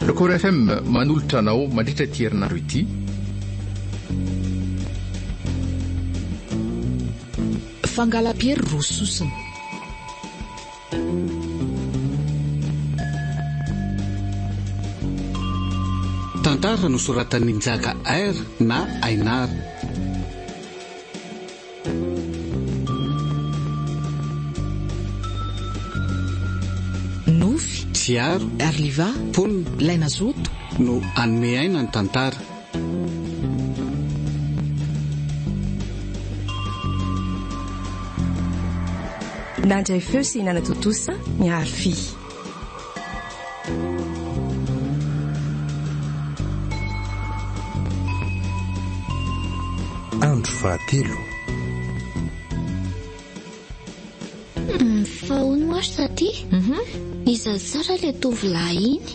Lokora FM manolotra anao mandritra ity herinandro ity. Fangala-pery Roa Sosona. Tantara nosoratan'ny Njaka R na Ainar. Nofy, Tsiaro, Arliva, Ponina, Lay Mazotoa no mihaino ny tantara. Nandray feo sy nanatotosa miaro fi. Andro Fahatelo. Fahono moa ty? Iza tsara le tovolahy iny.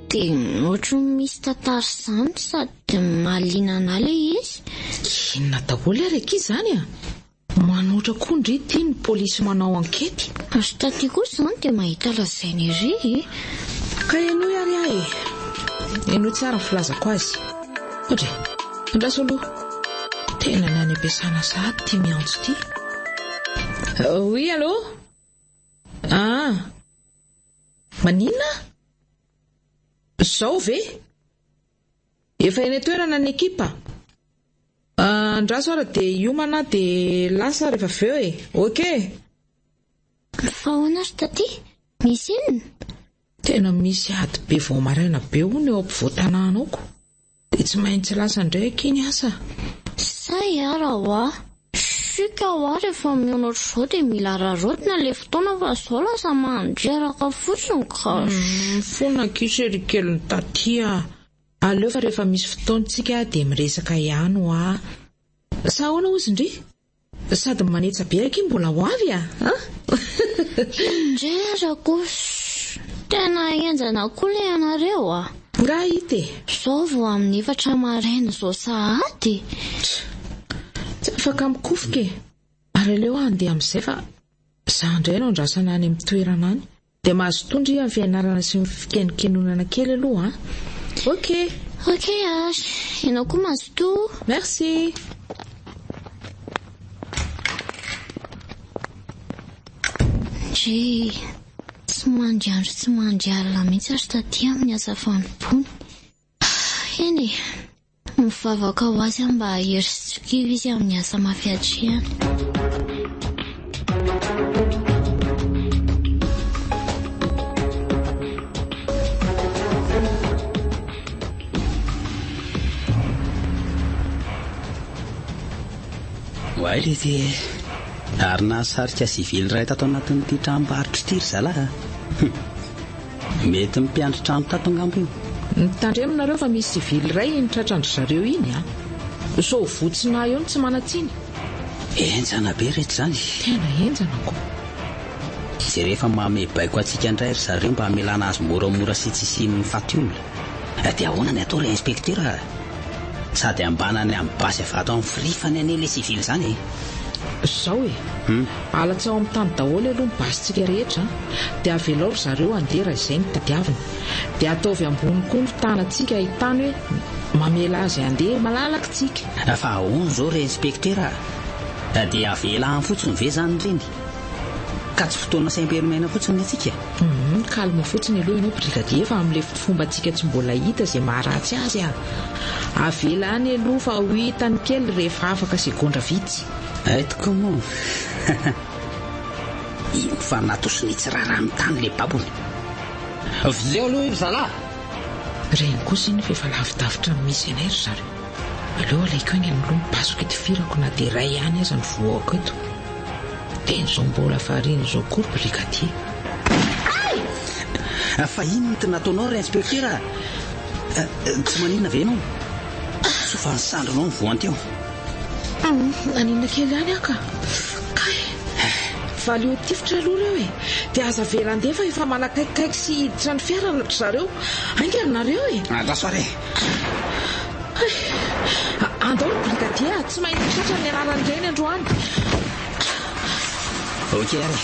Dia ohatry misy tantara izany sady mahalinana le izy. Inona daholo araiky izany a? Manoatra kondry ity ny polisy manao ankety. Azo taty kosa izany dia mahita lazainy ery. Ka ianao ary ahy. Ianao tsara ny filazako azy. Ohatry, andraso aloha. Tena ny any am-piasana sahady tia miantso ity. Oui, allô? Ah, maninona? Zao ve? Efa eny toerana ny ekipa? Andraso ara dia iomana dia lasa rehefa aveo e. Ok. Fahoana ry taty? Misy inona? Tena misy ady be vao maraina be ho ny eo ampovoan-tanànako. Dia tsy maintsy lasa ndraiky iny asa. Say ara hoa. Sika hoa rehefa mionaotra izao dia mila rarotina le fotoana fa izao lasa mandreraka fotsiny ka. Fona kisy kely ny tatia. Aleo fa rehefa misy fotoantsika dia miresaka ihany hoa. Sa ahoana ozy ndry? Sady manetsa be aky mbola ho avy a? Ndrerako. Tena enjana koa le anareo a. Nga ite. Izao vao amin'ny 4 maraina izao sahady. Tsy afaka mikofika. Ary aleo andeha amin'izay fa izaho indray no andrasana any amin'ny toerana any. Dia mahazotondry amin'ny fianarana sy ny fikenikenonana kely aloha. Ok. Ok, Ash. Ianao koa Mazotoa. Merci. Dre, tsy mandry andro tsy mandry alina mihitsy ary taty amin'ny asa fanompony. Eny e, mivavaka ho azy mba hery sy tsokivy izy amin'ny asa mafiatrihana. Hoay le ty ary nahasarika sivily iray tato anatin'ity tranombarotra ity ry zalahy. Mety mpiandry trano tato angambo io. Mitandreminareo fa misy sivily iray nitratrandry zareo iny a. So votsina eo tsy manatsiny. Enjana be rehetra izany. Tena enjana ko. Izay rehefa mamebaiko antsika indray ry zareo mba hamelana azy moramora sy tsisy mifaty olona. Dia ahoana ny atao ry inspektera? Sady ambanany amin'ny basy avato amin'ny firifany an'ilay sivily izany. Zao e. Alatsao amin'ny tany daholo aloha ny basintsika rehetra. Dia avelao ry zareo andera izay ny tadiavina. Dia ataovy ambony koa ny tanantsika ahitany hoe mamela azy andeha malalakitsika. Fa ahoana izao ry inspektera? Dia avelany fotsiny ve izany reny? Ka tsy fotoana saim-perimena fotsiny atsika. Kalma fotsiny aloha ianao brigadier fa amin'ilay fombantsika tsy mbola hita izay maharatsy azy a. Avelany aloha fa ho hitany kely rehefa afaka segondra vitsy. Aitoko moa. Ino fa natosiny tsy rara amin'ny tany le babony. Vizeo aloha io zalahy. Reny kosa iny fefa lavidavitra misy anay ry zareo. Aleo alaiko iny amin'ny loha mipasoko ity firako na dia iray ihany aza ny voako eto. Dia izao mbola fariny izao koa brigadier. Fa inona ty nataonao ry inspektera? Tsy maninona ve ianao? Sofa ny sandronao ny voanty eo. Anina kely ihany aka. Kay, valio tifitra aloha reo e. Dia aza vela andefa efa manakaikikaiky sy hiditra ny fiara ry zareo. Ainganareo e. Andraso are. Andao ny brigadier, tsy maintsy tratra ny anaran'ireny androany. Ok are.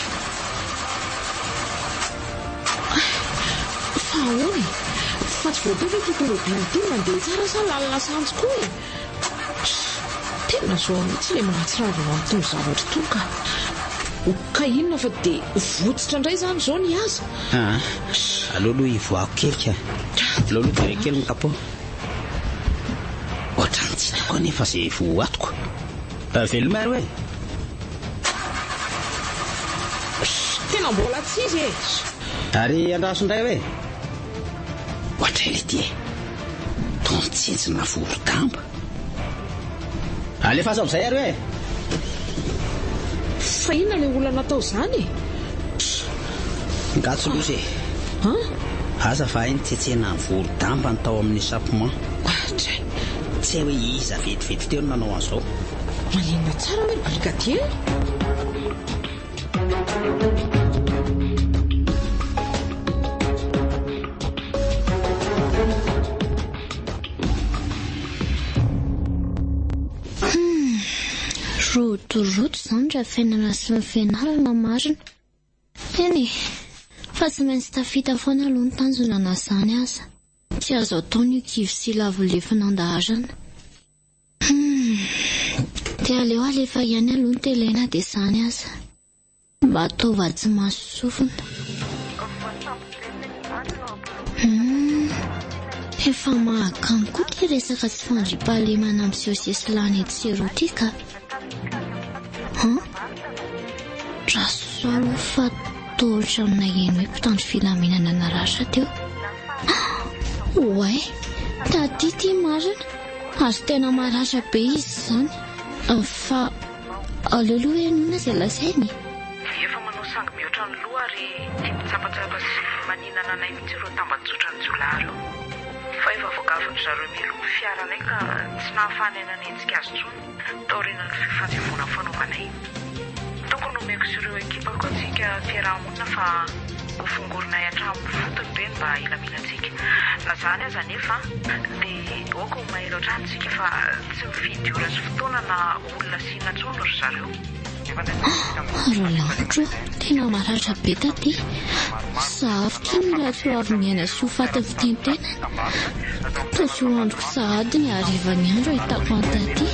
Fa ahoana? tsy voatery totomobily ty mandeha tsara sa lalina santsy koa e. Tena zao mihitsy ilay manatsiravina amin'itony zavatra itony ka inona fa dia votsitra indray izany izao ny aza. Aloaloha ivoako kelika. Aloaloha dire kely ny kapao. Ohatrany tsy hitako anefa izay voatoko. Velomary hoe. Tena mbola tsy izy e. Ary andraso indray hoe. Ohatra ilay ty e. Tontsintsina voro-damba. Alefa aza amin'izay ary hoe. Fa inona ilay olona natao izany? Ngatso loza e. Aza fa hainy tsetsena ny voro-damba ny tao amin'ny sapement. Tsy hoe iza vetivety teo no nanao an'izao. Maninona tsara hoe balika ty e? Rotoroto izany raha fiainana sy ny fianarana marina. Eny fa tsy maintsy tafita foana aloha ny tanjona izany aza. Tsy azo atao ny kivy sy lavolefina andaharana. Dia aleo alefa ihany aloha ny telaina dia izany aza. Mba ataova tsy maso sofina. Efa mahakamo koa ty resaka tsy fandriam-pahalemana amin'izao sesilany ety sy roa ty ka. Raha soa fa tohatra aminay eny hoe mpitandro filaminana naratra teo. Oay, taty ty marina. Ary tena maratra be izy izany. Fa aleoloha enona izay lazainy. Efa manao sangy mihoatra ny loha ary tia mitsapatsapa sy maninana anay mihitsy ireo tambajotra ny jolary. Fa efa voagavany zareo miloko fiaranay ka tsy nahafanana nentsika azy tsony taorina ny fifantsivona fanaovanay. Tokony nomeko sy ireo ekipako antsika fiarahamonina fa hofongorinay hatramin'ny fotony be mba ilaminantsika. Na zany aza nefa dia oko mahery hatramintsika fa tsy mifidy ora sy fotoana na olona siana tsony ry zareo. Rolandro, tena maratra be taty. Sahavitra ny ratso avy miaina sy ho fatiny fitentenana. Tosy ho androko sahady ny hariva ny andro ahitako an taty.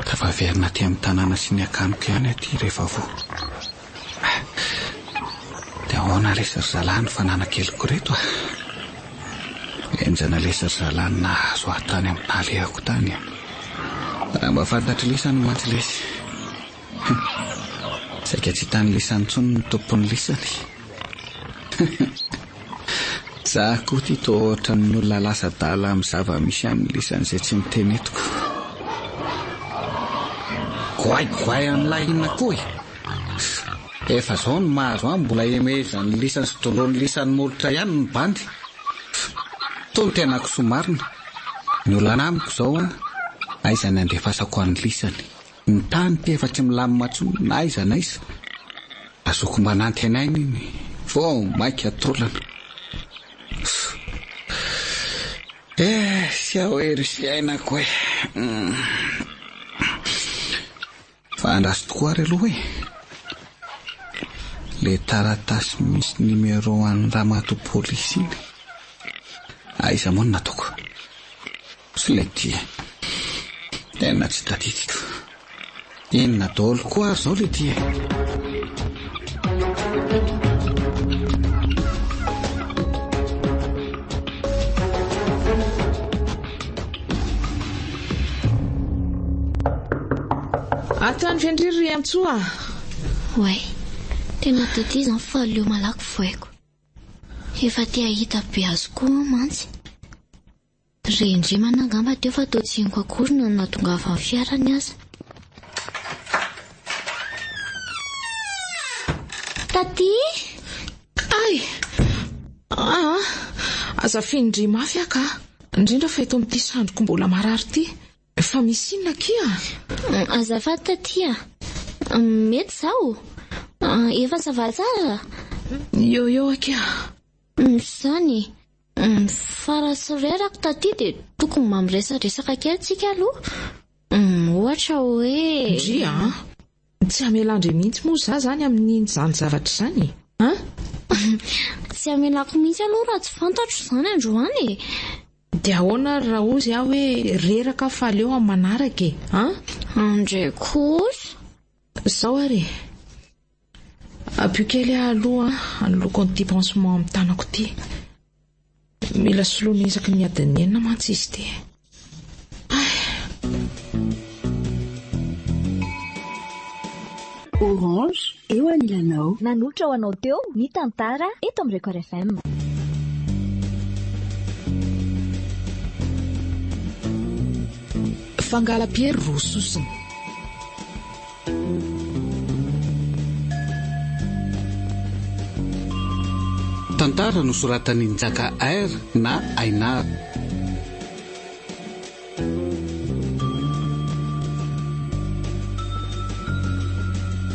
Tavaverina ty amin'ny tanàna sy ny akamiko ihany aty rehefa vo. Dia ahoana lesy ry zalany fa nanakeliko reto a. Enjana lesy ry zalany nahazo ahtany amin'ny nalehako tany a. Raha mba fantatry lisany mantsy lesy. Saika tsy tany lisany tsony ny tompony lisany. Zaho koa ty toa ny olona lasa dala amin'ny zava-misy amin'ny lisany izay tsy mitenetiko. Goay amin'ilay inona koa e. Efa zao ny mahazo mbola emeza ny lisany sy tondrony lisany molotra ihany ny bandy. Tony tena kosomarina. Ny olana amiko zao aiza ny andefasako an'ny lisany. Ny tany ty efa tsy milamina tsony na aiza na aiza. Azoko mananty anay iny vao maika atolana. Sy ahoery sy ainako e. Fa andraso tokoa ary aloha e. Le taratasy misy numéro an'ny ramatoa polisy iny. Aiza moa no nataoko. Sy le ty e. Tena tsy tadidiko. Inona daholo koa ary zao le ty e. Atany fiandriry antsoa. Oay, tena taty izany fa aleo malaky voaiko. Efa ty ahita be azo koa mantsy. Rendrimana angamba teo fa tao tsiniko akory no natongava ny fiarany aza. Taty? Ay! Aza findry mafy aka. Indrindra fa eto amin'ity sandroko mbola marary ty. Fa misy inona kia? Azafady taty a. Mety zao. Efa sava tsara. Eo akia. Zany. Farasirerako taty dia tokony mamresaresaka kely tsika aloha. Ohatra hoe ndria tsy amelandre mihitsy moa za zany amin'iny zavatra izany tsy amelako mihitsy aloha raha tsy fantatro izany androany. dia ahoana raha ozy aho hoe reraka fa aleo amin'ny manaraka e andray kosa zao ary apio kely aloha anoloko an'ity pansement amin'ny tanako ity. Mila soloana isaky ny adiny enina mantsy izy ity. Orange eo anilanao. Nanolotra ho anao teo ny Tantara eto amin'ny Record FM. Fangala-pery Roa Sosona. Tantara nosoratany Njaka R na Ainar.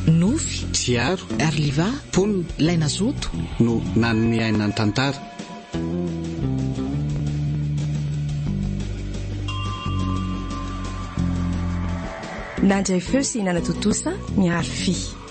Nofy Tsiaro Arliva Ponina ilay Mazoto no nan'ny ainan'ny tantara. Nandray feo sy nanatotosa miaro fi.